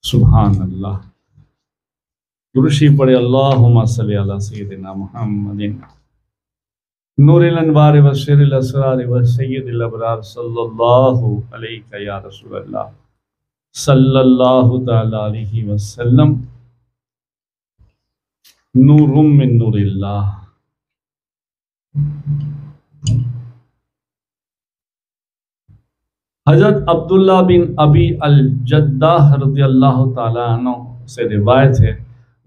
سبحان اللہ۔ درشی پڑھے اللہم صلی علی سیدنا محمد نور الانوار و سر الاسرار و سید الابرار صلی اللہ علیہ یا رسول اللہ صلی اللہ تعالی علیہ وسلم نور من نور اللہ۔ حضرت عبداللہ بن ابی الجدہ رضی اللہ تعالیٰ عنہ سے روایت ہے،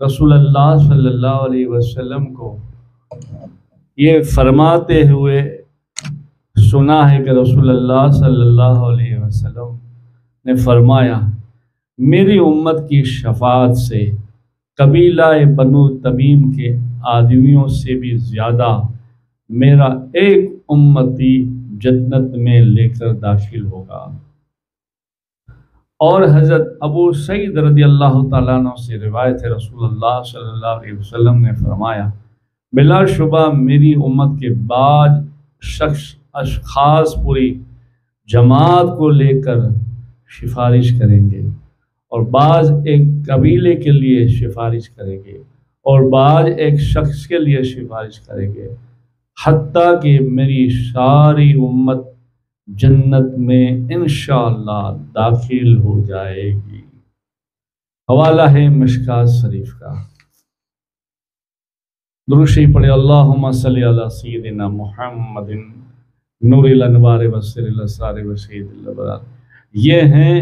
رسول اللہ صلی اللہ علیہ وسلم کو یہ فرماتے ہوئے سنا ہے کہ رسول اللہ صلی اللہ علیہ وسلم نے فرمایا، میری امت کی شفاعت سے قبیلہ بنو تمیم کے آدمیوں سے بھی زیادہ میرا ایک امتی جنت میں لے کر داخل ہوگا۔ اور حضرت ابو سعید رضی اللہ تعالیٰ عنہ سے روایت ہے، رسول اللہ صلی اللہ علیہ وسلم نے فرمایا، بلا شبہ میری امت کے بعض اشخاص پوری جماعت کو لے کر سفارش کریں گے، اور بعض ایک قبیلے کے لیے سفارش کریں گے، اور بعض ایک شخص کے لیے سفارش کریں گے، حتیٰ کہ میری ساری امت جنت میں انشاءاللہ داخل ہو جائے گی۔ حوالہ ہے مشکوٰۃ شریف کا۔ درود شریف پڑھے اللہم صلی علی سیدنا محمد نور الانوار و سر الاسرار و سید الابرار۔ یہ ہیں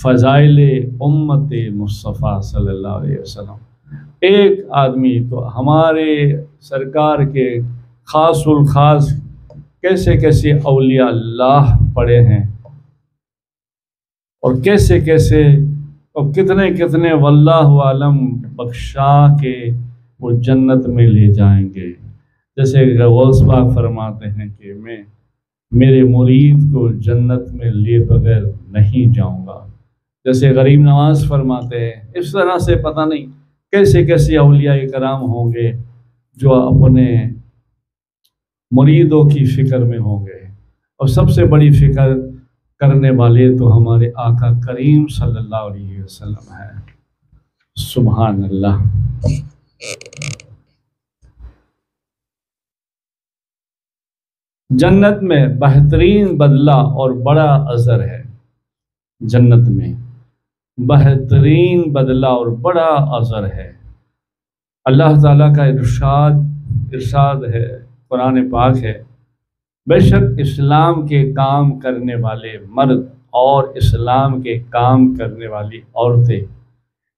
فضائل امت مصطفیٰ صلی اللہ علیہ وسلم۔ ایک آدمی تو ہمارے سرکار کے خاص الخاص کیسے کیسے اولیاء اللہ پڑے ہیں، اور کیسے کیسے اور کتنے کتنے واللہ عالم بخشا کے وہ جنت میں لے جائیں گے۔ جیسے غوث پاک فرماتے ہیں کہ میں میرے مرید کو جنت میں لیے بغیر نہیں جاؤں گا۔ جیسے غریب نواز فرماتے ہیں، اس طرح سے پتہ نہیں کیسے کیسے اولیاء کرام ہوں گے جو اپنے مریدوں کی فکر میں ہوں گے، اور سب سے بڑی فکر کرنے والے تو ہمارے آقا کریم صلی اللہ علیہ وسلم ہے۔ سبحان اللہ۔ جنت میں بہترین بدلہ اور بڑا اجر ہے۔ جنت میں بہترین بدلہ اور بڑا اجر ہے۔ اللہ تعالیٰ کا ارشاد ہے، قرآن پاک ہے، بے شک اسلام کے کام کرنے والے مرد اور اسلام کے کام کرنے والی عورتیں،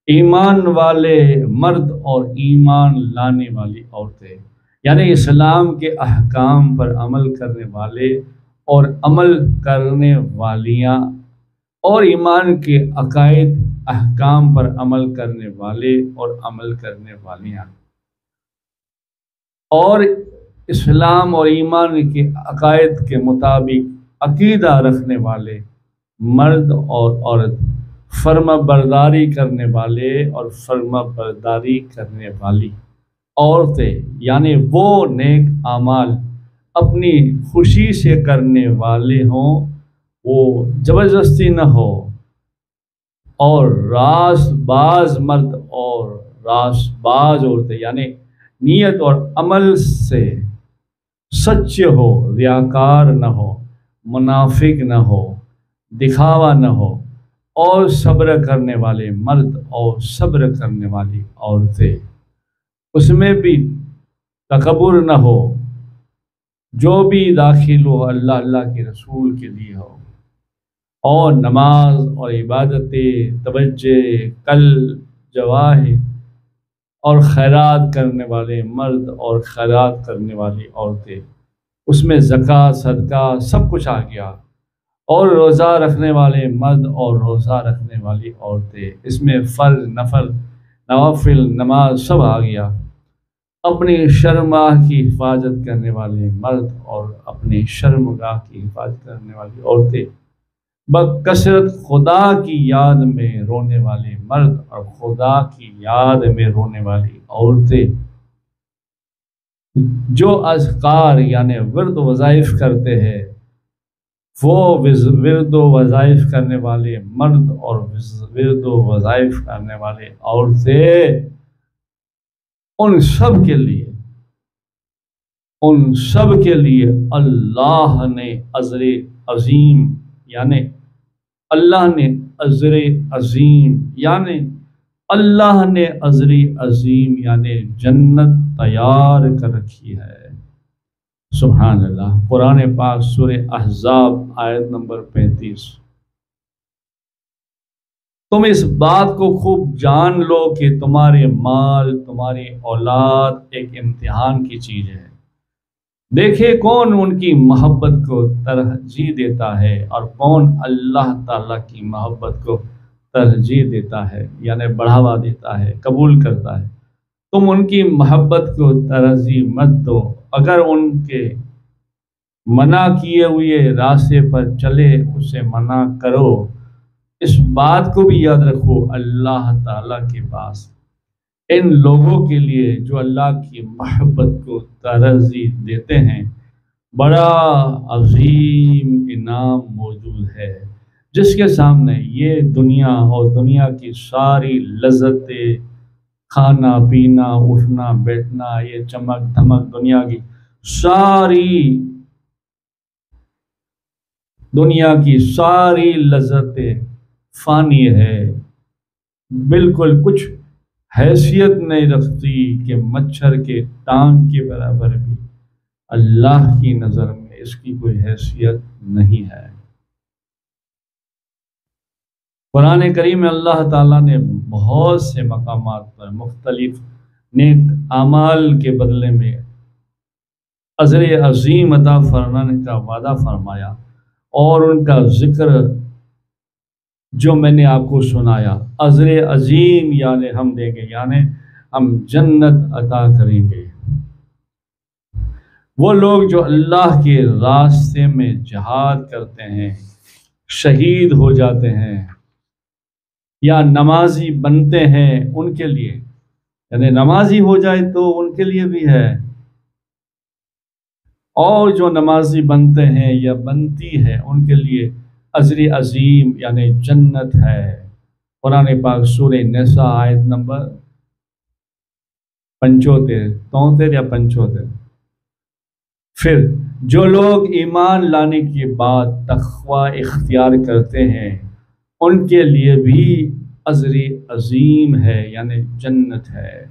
ایمان والے مرد اور ایمان لانے والی عورتیں، یعنی اسلام کے احکام پر عمل کرنے والے اور عمل کرنے والیاں، اور ایمان کے عقائد احکام پر عمل کرنے والے اور عمل کرنے والیاں، اور اسلام اور ایمان کے عقائد کے مطابق عقیدہ رکھنے والے مرد اور عورت، فرما برداری کرنے والے اور فرما برداری کرنے والی عورتیں، یعنی وہ نیک اعمال اپنی خوشی سے کرنے والے ہوں، وہ زبردستی نہ ہو، اور راست باز مرد اور راست باز عورتیں، یعنی نیت اور عمل سے سچے ہو، ریاکار نہ ہو، منافق نہ ہو، دکھاوا نہ ہو، اور صبر کرنے والے مرد اور صبر کرنے والی عورتیں، اس میں بھی تکبر نہ ہو، جو بھی داخل ہو اللہ کے رسول کے لیے ہو، اور نماز اور عبادت، توجہ، قلب، جوارح اور خیرات کرنے والے مرد اور خیرات کرنے والی عورتیں، اس میں زکوٰۃ، صدقہ سب کچھ آ گیا، اور روزہ رکھنے والے مرد اور روزہ رکھنے والی عورتیں، اس میں فرض، نفل، نوافل، نماز سب آ گیا، اپنی شرمگاہ کی حفاظت کرنے والے مرد اور اپنی شرمگاہ کی حفاظت کرنے والی عورتیں، بکثرت خدا کی یاد میں رونے والے مرد اور خدا کی یاد میں رونے والی عورتیں، جو اذکار یعنی ورد وظائف کرتے ہیں، وہ ورد و وظائف کرنے والے مرد اور ورد و وظائف کرنے والے عورتیں، ان سب کے لیے اللہ نے اجر عظیم، یعنی اللہ نے اجر عظیم، یعنی اللہ نے اجر عظیم یعنی جنت تیار کر رکھی ہے۔ سبحان اللہ۔ قرآن پاک سورہ احزاب آیت نمبر 35۔ تم اس بات کو خوب جان لو کہ تمہارے مال، تمہاری اولاد ایک امتحان کی چیز ہے۔ دیکھے کون ان کی محبت کو ترجیح دیتا ہے اور کون اللہ تعالیٰ کی محبت کو ترجیح دیتا ہے، یعنی بڑھاوا دیتا ہے، قبول کرتا ہے۔ تم ان کی محبت کو ترجیح مت دو، اگر ان کے منع کیے ہوئے راستے پر چلے اسے منع کرو۔ اس بات کو بھی یاد رکھو، اللہ تعالیٰ کے پاس ان لوگوں کے لیے جو اللہ کی محبت کو ترجیح دیتے ہیں بڑا عظیم انعام موجود ہے، جس کے سامنے یہ دنیا اور دنیا کی ساری لذتیں، کھانا پینا، اٹھنا بیٹھنا، یہ چمک دھمک، دنیا کی ساری لذتیں فانی ہے، بالکل کچھ حیثیت نہیں رکھتی کہ مچھر کے ٹانگ کے برابر بھی اللہ کی نظر میں اس کی کوئی حیثیت نہیں ہے۔ قرآن کریم میں اللہ تعالیٰ نے بہت سے مقامات پر مختلف نیک اعمال کے بدلے میں اجر عظیم عطا فرمانے کا وعدہ فرمایا، اور ان کا ذکر جو میں نے آپ کو سنایا، اجر عظیم یعنی ہم دیں گے، یعنی ہم جنت عطا کریں گے۔ وہ لوگ جو اللہ کے راستے میں جہاد کرتے ہیں، شہید ہو جاتے ہیں یا نمازی بنتے ہیں، ان کے لیے، یعنی نمازی ہو جائے تو ان کے لیے بھی ہے، اور جو نمازی بنتے ہیں یا بنتی ہے ان کے لیے اجر عظیم یعنی جنت ہے۔ قرآن پاک سورہ نساء آیت نمبر 73 یا 75۔ پھر جو لوگ ایمان لانے کے بعد تقوی اختیار کرتے ہیں ان کے لیے بھی اجر عظیم ہے یعنی جنت ہے۔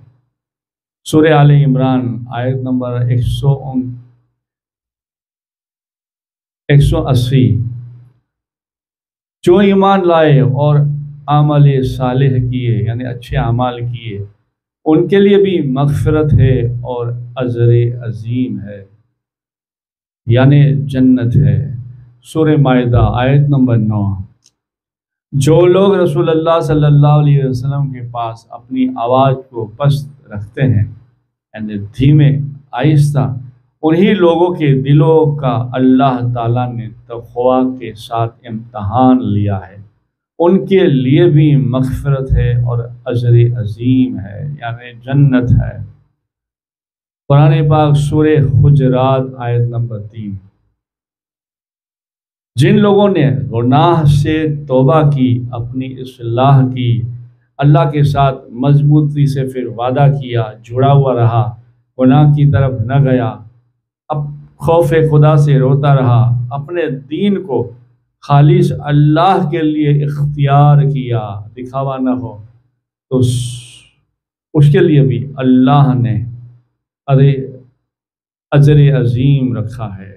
سورہ آل عمران آیت نمبر 180۔ جو ایمان لائے اور عمل صالح کیے یعنی اچھے اعمال کیے ان کے لیے بھی مغفرت ہے اور اجر عظیم ہے یعنی جنت ہے۔ سورہ مائدہ آیت نمبر 9۔ جو لوگ رسول اللہ صلی اللہ علیہ وسلم کے پاس اپنی آواز کو پست رکھتے ہیں یعنی دھیمے آہستہ، انہی لوگوں کے دلوں کا اللہ تعالیٰ نے تقوی کے ساتھ امتحان لیا ہے، ان کے لیے بھی مغفرت ہے اور اجر عظیم ہے یعنی جنت ہے۔ قرآن پاک سورہ حجرات آیت نمبر 3۔ جن لوگوں نے گناہ سے توبہ کی، اپنی اصلاح کی، اللہ کے ساتھ مضبوطی سے پھر وعدہ کیا، جڑا ہوا رہا، گناہ کی طرف نہ گیا، اب خوف خدا سے روتا رہا، اپنے دین کو خالص اللہ کے لیے اختیار کیا، دکھاوا نہ ہو، تو اس کے لیے بھی اللہ نے اجر عظیم رکھا ہے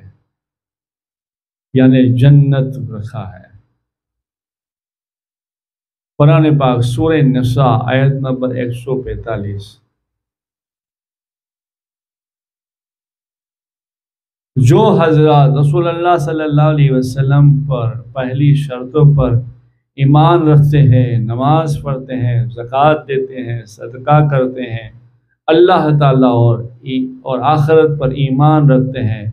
یعنی جنت رکھا ہے۔ قرآن پاک سورہ نساء آیت نمبر 145۔ جو حضرات رسول اللہ صلی اللہ علیہ وسلم پر پہلی شرطوں پر ایمان رکھتے ہیں، نماز پڑھتے ہیں، زکوٰۃ دیتے ہیں، صدقہ کرتے ہیں، اللہ تعالیٰ اور آخرت پر ایمان رکھتے ہیں،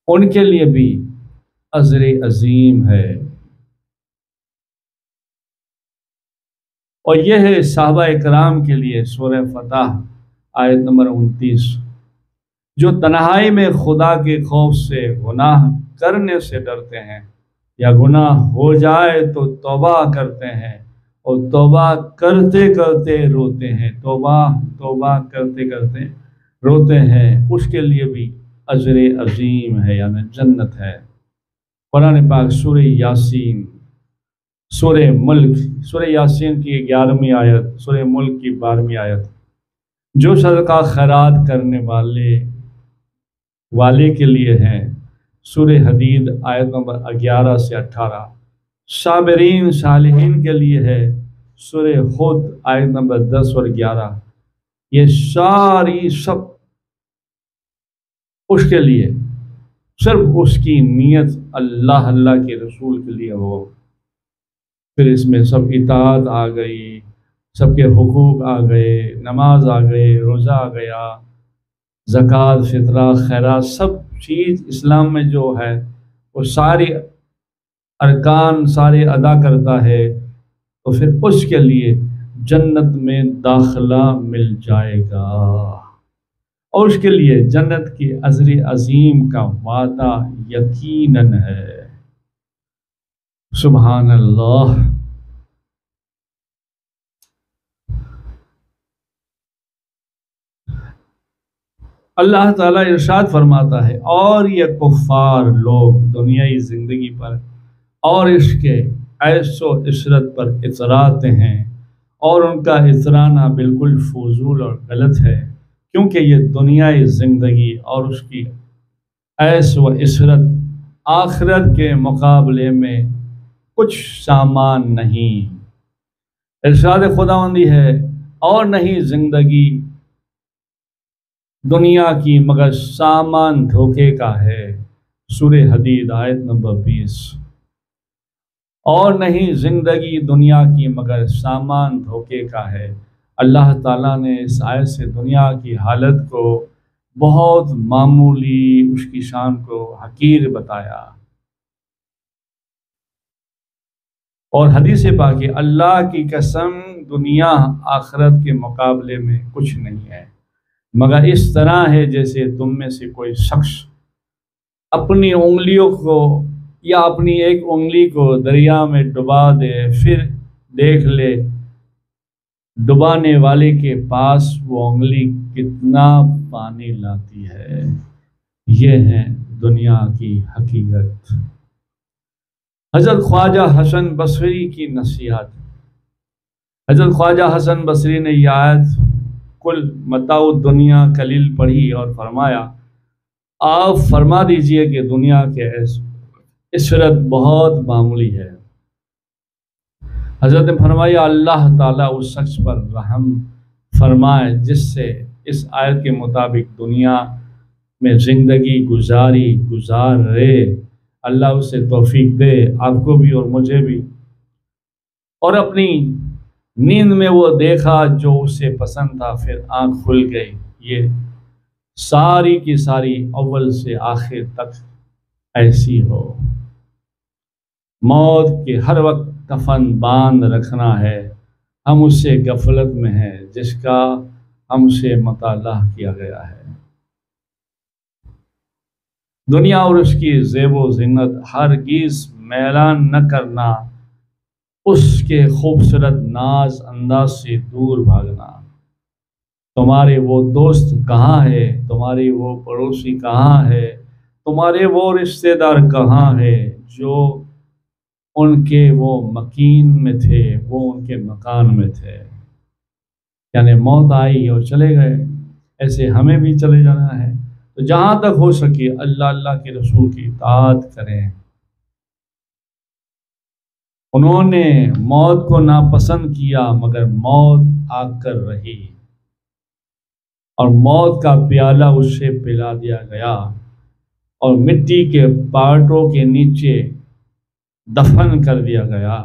ان کے لیے بھی اجر عظیم ہے۔ اور یہ ہے صحابہ اکرام کے لیے۔ سورہ فتح آیت نمبر 29۔ جو تنہائی میں خدا کے خوف سے گناہ کرنے سے ڈرتے ہیں، یا گناہ ہو جائے تو توبہ کرتے ہیں اور توبہ کرتے کرتے روتے ہیں، توبہ کرتے کرتے روتے ہیں، اس کے لیے بھی اجر عظیم ہے، یعنی جنت ہے۔ قرآن پاک سورہ یاسین، سورہ ملک، سورہ یاسین کی 11ویں آیت، سورہ ملک کی 12ویں آیت، جو صدقہ خیرات کرنے والے کے لیے ہیں۔ سورہ حدید آیت نمبر 11 سے 18، صابرین صالحین کے لیے ہے۔ سورہ خود آیت نمبر 10 اور 11، یہ ساری سب اس کے لیے، صرف اس کی نیت اللہ کے رسول کے لیے ہو۔ پھر اس میں سب اطاعت آ گئی، سب کے حقوق آ گئے، نماز آ گئے، روزہ آ گیا، زکوٰۃ، فطرہ، خیرات، سب چیز اسلام میں جو ہے وہ ساری ارکان سارے ادا کرتا ہے، تو پھر اس کے لیے جنت میں داخلہ مل جائے گا، اور اس کے لیے جنت کی اجر عظیم کا وعدہ یقیناً ہے۔ سبحان اللہ۔ اللہ تعالیٰ ارشاد فرماتا ہے، اور یہ کفار لوگ دنیائی زندگی پر اور اس کے عیش و عشرت پر اتراتے ہیں، اور ان کا اترانا بالکل فضول اور غلط ہے، کیونکہ یہ دنیائی زندگی اور اس کی عیش و عشرت آخرت کے مقابلے میں کچھ سامان نہیں۔ ارشاد خداوندی ہے، اور نہیں زندگی دنیا کی مگر سامان دھوکے کا ہے۔ سورہ حدید آیت نمبر 20، اور نہیں زندگی دنیا کی مگر سامان دھوکے کا ہے۔ اللہ تعالیٰ نے اس آیت سے دنیا کی حالت کو بہت معمولی، اس کی شان کو حقیر بتایا، اور حدیث پاک ہے، اللہ کی قسم دنیا آخرت کے مقابلے میں کچھ نہیں ہے، مگر اس طرح ہے جیسے تم میں سے کوئی شخص اپنی انگلیوں کو یا اپنی ایک انگلی کو دریا میں ڈبا دے، پھر دیکھ لے ڈبانے والے کے پاس وہ انگلی کتنا پانی لاتی ہے۔ یہ ہے دنیا کی حقیقت۔ حضرت خواجہ حسن بصری کی نصیحت۔ حضرت خواجہ حسن بصری نے یہ آیت کل متاع الدنیا قلیل پڑھی اور فرمایا، آپ فرما دیجئے کہ دنیا کے عشرت بہت معمولی ہے۔ حضرت نے فرمایا، اللہ تعالیٰ اس شخص پر رحم فرمائے جس سے اس آیت کے مطابق دنیا میں زندگی گزارے، اللہ اسے توفیق دے، آپ کو بھی اور مجھے بھی۔ اور اپنی نیند میں وہ دیکھا جو اسے پسند تھا، پھر آنکھ کھل گئی۔ یہ ساری کی ساری اول سے آخر تک ایسی ہو۔ موت کے ہر وقت کفن باندھ رکھنا ہے، ہم اس سے غفلت میں ہیں جس کا ہم سے مطالعہ کیا گیا ہے۔ دنیا اور اس کی زیب و زینت ہرگز میلان نہ کرنا، اس کے خوبصورت ناز انداز سے دور بھاگنا۔ تمہارے وہ دوست کہاں ہے، تمہارے وہ پڑوسی کہاں ہے، تمہارے وہ رشتہ دار کہاں ہے جو ان کے وہ مکین میں تھے، وہ ان کے مکان میں تھے۔ یعنی موت آئی اور چلے گئے، ایسے ہمیں بھی چلے جانا ہے۔ تو جہاں تک ہو سکے اللہ کے رسول کی اطاعت کریں۔ انہوں نے موت کو ناپسند کیا، مگر موت آ کر رہی، اور موت کا پیالہ اس سے پلا دیا گیا، اور مٹی کے پارٹوں کے نیچے دفن کر دیا گیا۔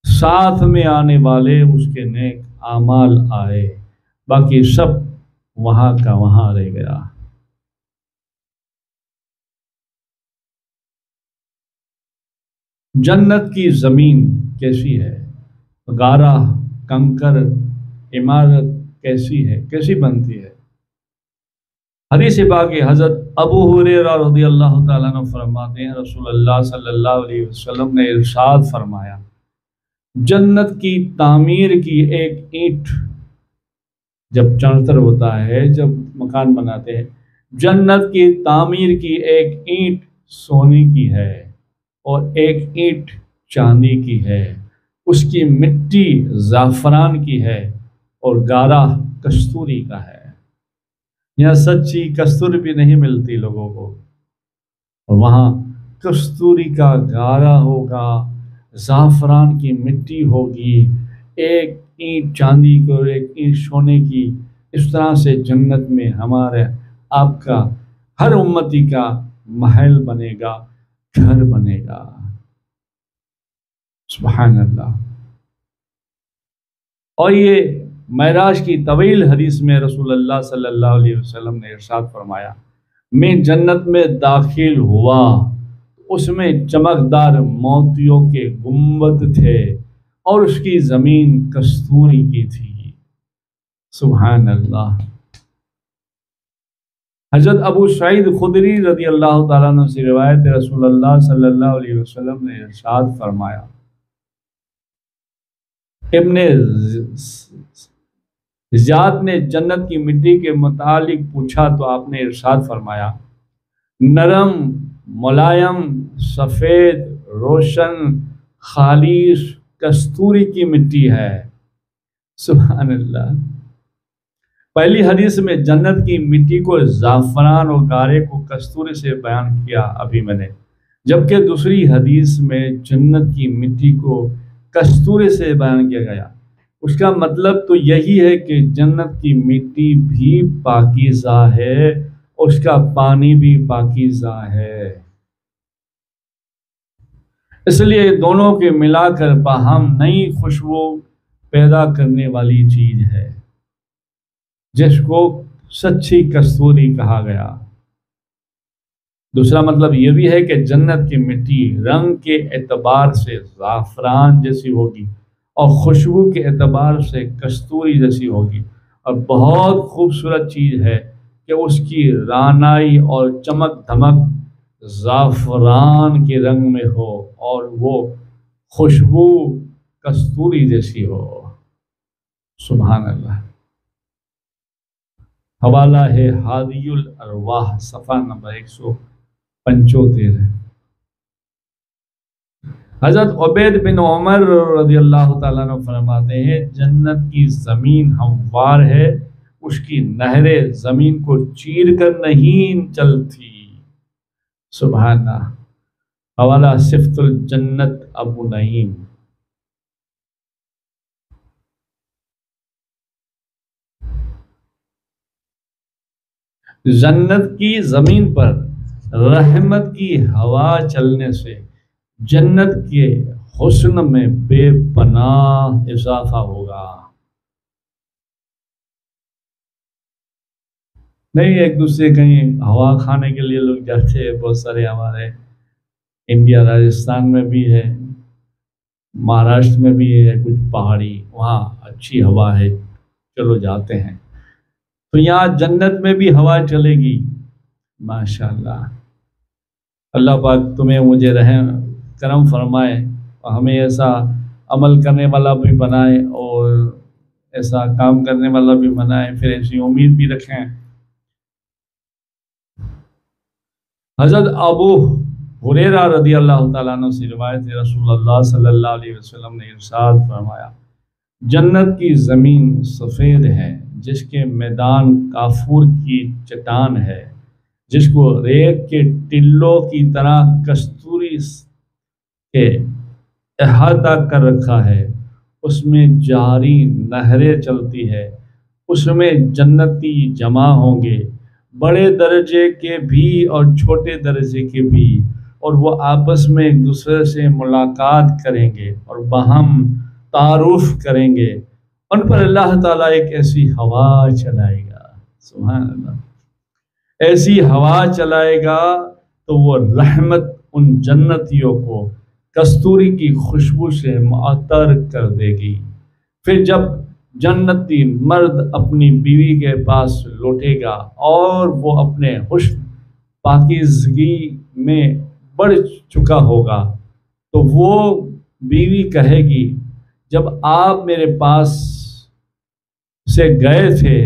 ساتھ میں آنے والے اس کے نیک اعمال آئے، باقی سب وہاں کا وہاں رہ گیا۔ جنت کی زمین کیسی ہے؟ گارا، کنکر، عمارت کیسی ہے، کیسی بنتی ہے؟ حدیث پاک حضرت ابو ہریرہ رضی اللہ تعالیٰ عنہ فرماتے ہیں رسول اللہ صلی اللہ علیہ وسلم نے ارشاد فرمایا، جنت کی تعمیر کی ایک اینٹ، جب چانچر ہوتا ہے، جب مکان بناتے ہیں، جنت کی تعمیر کی ایک اینٹ سونے کی ہے اور ایک اینٹ چاندی کی ہے، اس کی مٹی زعفران کی ہے اور گارا کستوری کا ہے۔ یہاں سچی کستوری بھی نہیں ملتی لوگوں کو، اور وہاں کستوری کا گارا ہوگا، زعفران کی مٹی ہوگی، ایک اینٹ چاندی کی اور ایک اینٹ سونے کی۔ اس طرح سے جنت میں ہمارے آپ کا ہر امتی کا محل بنے گا، گھر بنے گا۔ سبحان اللہ۔ اور یہ معراج کی طویل حدیث میں رسول اللہ صلی اللہ علیہ وسلم نے ارشاد فرمایا، میں جنت میں داخل ہوا، اس میں چمکدار موتیوں کے گنبد تھے اور اس کی زمین کستوری کی تھی۔ سبحان اللہ۔ حضرت ابو سعید خدری رضی اللہ تعالیٰ عنہ سے روایت ہے، رسول اللہ صلی اللہ علیہ وسلم نے ارشاد فرمایا، ابن زیاد نے جنت کی مٹی کے متعلق پوچھا تو آپ نے ارشاد فرمایا، نرم، ملائم، سفید، روشن، خالص کستوری کی مٹی ہے۔ سبحان اللہ۔ پہلی حدیث میں جنت کی مٹی کو زعفران اور گارے کو کستوری سے بیان کیا ابھی میں نے، جبکہ دوسری حدیث میں جنت کی مٹی کو کستوری سے بیان کیا گیا۔ اس کا مطلب تو یہی ہے کہ جنت کی مٹی بھی پاکیزہ ہے، اس کا پانی بھی پاکیزہ ہے، اس لیے دونوں کے ملا کر باہم نئی خوشبو پیدا کرنے والی چیز ہے، جس کو سچی کستوری کہا گیا۔ دوسرا مطلب یہ بھی ہے کہ جنت کی مٹی رنگ کے اعتبار سے زعفران جیسی ہوگی اور خوشبو کے اعتبار سے کستوری جیسی ہوگی، اور بہت خوبصورت چیز ہے کہ اس کی رانائی اور چمک دھمک زعفران کے رنگ میں ہو اور وہ خوشبو کستوری جیسی ہو۔ سبحان اللہ۔ حوالہ ہے ہادی الارواح، صفحہ نمبر 175۔ حضرت عبید بن عمر رضی اللہ تعالیٰ عنہ فرماتے ہیں، جنت کی زمین ہموار ہے، اس کی نہریں زمین کو چیر کر نہیں چلتی۔ سبحان اللہ۔ حوالہ صفت الجنت ابو نعیم۔ جنت کی زمین پر رحمت کی ہوا چلنے سے جنت کے حسن میں بے پناہ اضافہ ہوگا۔ نہیں ایک دوسرے کہیں ہوا کھانے کے لیے لوگ جاتے ہیں، بہت سارے ہمارے انڈیا راجستھان میں بھی ہے، مہاراشٹر میں بھی ہے، کچھ پہاڑی وہاں اچھی ہوا ہے، چلو جاتے ہیں۔ تو یہاں جنت میں بھی ہوا چلے گی، ماشاءاللہ۔ اللہ پاک تمہیں مجھے رحم کرم فرمائے اور ہمیں ایسا عمل کرنے والا بھی بنائے اور ایسا کام کرنے والا بھی بنائے، پھر ایسی امید بھی رکھیں۔ حضرت ابو ہریرہ رضی اللہ تعالیٰ عنہ سے روایت ہے، رسول اللہ صلی اللہ علیہ وسلم نے ارشاد فرمایا، جنت کی زمین سفید ہے، جس کے میدان کافور کی چٹان ہے، جس کو ریت کے ٹلوں کی طرح کستوری کے احاطہ کر رکھا ہے، اس میں جاری نہریں چلتی ہے، اس میں جنتی جمع ہوں گے، بڑے درجے کے بھی اور چھوٹے درجے کے بھی، اور وہ آپس میں ایک دوسرے سے ملاقات کریں گے اور باہم تعارف کریں گے۔ ان پر اللہ تعالیٰ ایک ایسی ہوا چلائے گا، سبحان اللہ، ایسی ہوا چلائے گا تو وہ رحمت ان جنتیوں کو کستوری کی خوشبو سے معطر کر دے گی۔ پھر جب جنتی مرد اپنی بیوی کے پاس لوٹے گا اور وہ اپنے حسن پاکیزگی میں بڑھ چکا ہوگا، تو وہ بیوی کہے گی جب آپ میرے پاس سے گئے تھے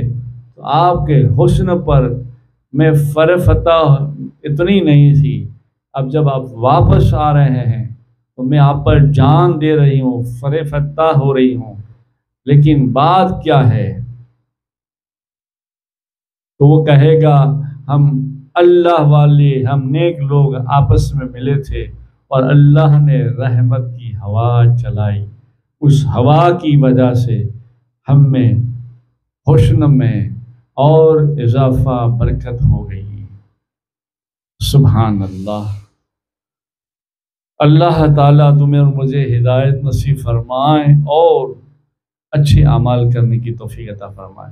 تو آپ کے حسن پر میں فرفتہ اتنی نہیں تھی، اب جب آپ واپس آ رہے ہیں تو میں آپ پر جان دے رہی ہوں، فرفتہ ہو رہی ہوں، لیکن بات کیا ہے؟ تو وہ کہے گا ہم اللہ والے، ہم نیک لوگ آپس میں ملے تھے اور اللہ نے رحمت کی ہوا چلائی، اس ہوا کی وجہ سے ہم میں حسن میں اور اضافہ برکت ہو گئی۔ سبحان اللہ۔ اللہ تعالیٰ تمہیں اور مجھے ہدایت نصیب فرمائے اور اچھے اعمال کرنے کی توفیق عطا فرمائے۔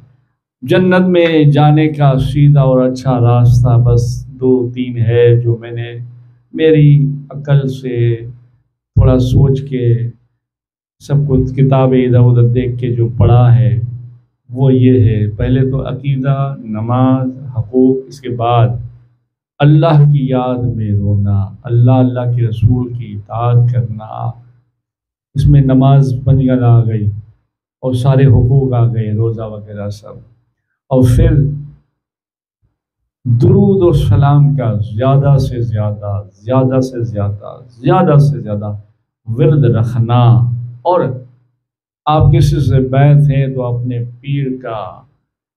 جنت میں جانے کا سیدھا اور اچھا راستہ بس 2-3 ہے، جو میں نے میری عقل سے تھوڑا سوچ کے سب کچھ کتابیں ادھر ادھر دیکھ کے جو پڑھا ہے وہ یہ ہے۔ پہلے تو عقیدہ، نماز، حقوق، اس کے بعد اللہ کی یاد میں رونا، اللہ کے رسول کی اطاعت کرنا، اس میں نماز 5 آ گئی اور سارے حقوق آ گئے، روزہ وغیرہ سب، اور پھر درود و سلام کا زیادہ سے زیادہ ورد رکھنا، اور آپ کسی سے بیعت ہیں تو اپنے پیر کا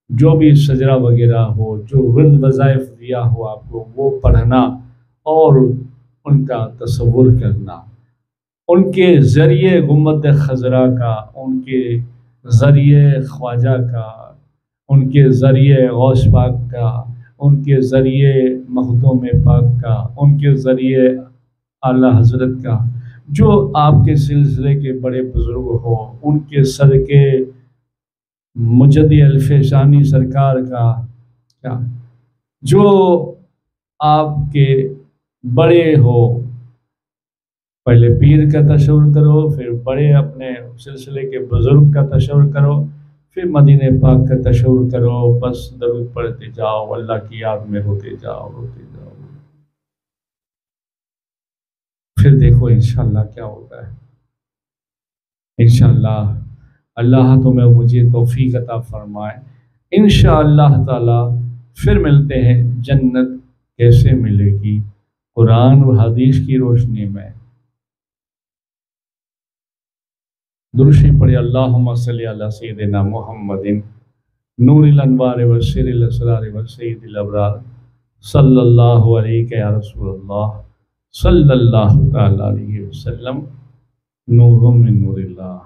جو بھی شجرہ وغیرہ ہو، جو ورد وظائف دیا ہو آپ کو، وہ پڑھنا اور ان کا تصور کرنا، ان کے ذریعے گنبد خضرا کا، ان کے ذریعے خواجہ کا، ان کے ذریعے غوث پاک کا، ان کے ذریعے مخدوم پاک کا، ان کے ذریعے اعلیٰ حضرت کا، جو آپ کے سلسلے کے بڑے بزرگ ہو، ان کے صدقے مجدی الف ثانی سرکار کا، جو آپ کے بڑے ہو، پہلے پیر کا تصور کرو، پھر بڑے اپنے سلسلے کے بزرگ کا تصور کرو، پھر مدینہ پاک کا تصور کرو، بس درود پڑھتے جاؤ، اللہ کی یاد میں روتے جاؤ۔ پھر دیکھو انشاءاللہ کیا ہوتا ہے۔ انشاءاللہ اللہ تمہیں مجھے توفیق عطا فرمائے۔ انشاءاللہ تعالی پھر ملتے ہیں۔ جنت کیسے ملے گی؟ قرآن و حدیث کی روشنی میں۔ درود شریف پڑھیں۔ اللہم صلی علی سیدنا محمد نور الانوار و سر الاسرار و سید الابرار صلی اللہ علیہ یا رسول اللہ صلی اللہ تعالی علیہ وسلم، نور من نور اللہ۔